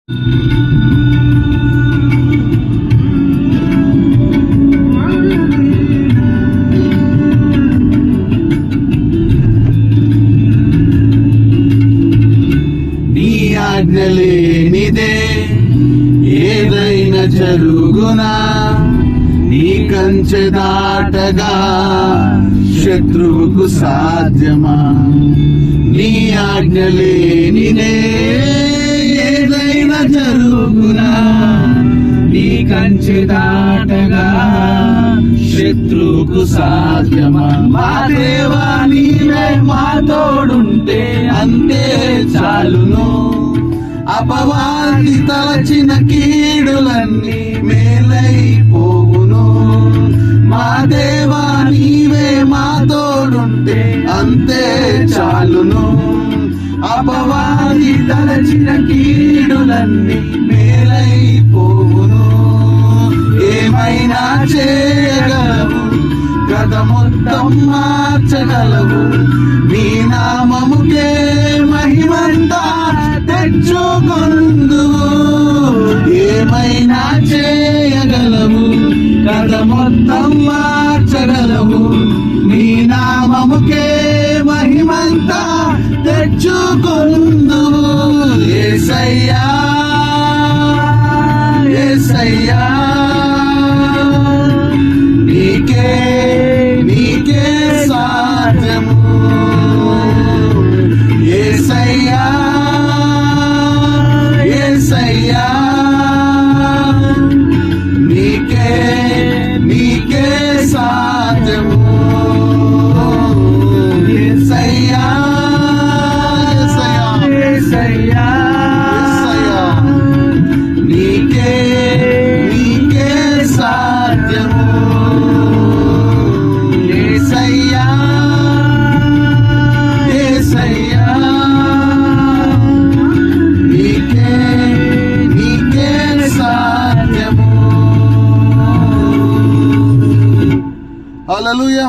నీ ఆజ్ఞ లేనిదే ఏదైనా జరుగునా, నీ కంచె దాటగా శత్రువుకు సాధ్యమా? నీ ఆజ్ఞ లేనిదే ఏదైనా జరుగునా, నీ కంచె దాటగా శత్రువుకు సాధ్యమా? మా దేవా నీవే మా తోడుంటే అంతే చాలును, అపవాది తలచిన కీడులన్నీ మేలైపోవును. మా దేవా నీవే మా తోడుంటే అంతే చాలును, అపవాది తలచిన కీడులన్నీ మేలైపోవును. ఏమైనా చేయగలవు, కథ మొత్తం మార్చగలవు, నీ నామముకే మహిమంతా తెచ్చుకొందువు. ఏమైనా చేయగలవు, కథ మొత్తం మార్చగలవు, నీ నామముకే మహిమంతా తెచ్చుకొందువు. యేసయ్యా యేసయ్యా నీకే నీకే సాధ్యము. యేసయ్యా యేసయ్యా నీకే నీకే సాధ్యము. యేసయ్యా యేసయ్యా యేసయ్యా నీకే నీకే సాధ్యము. యేసయ్యా యేసయ్యా నీకే నీకే సాధ్యము. హల్లెలూయా.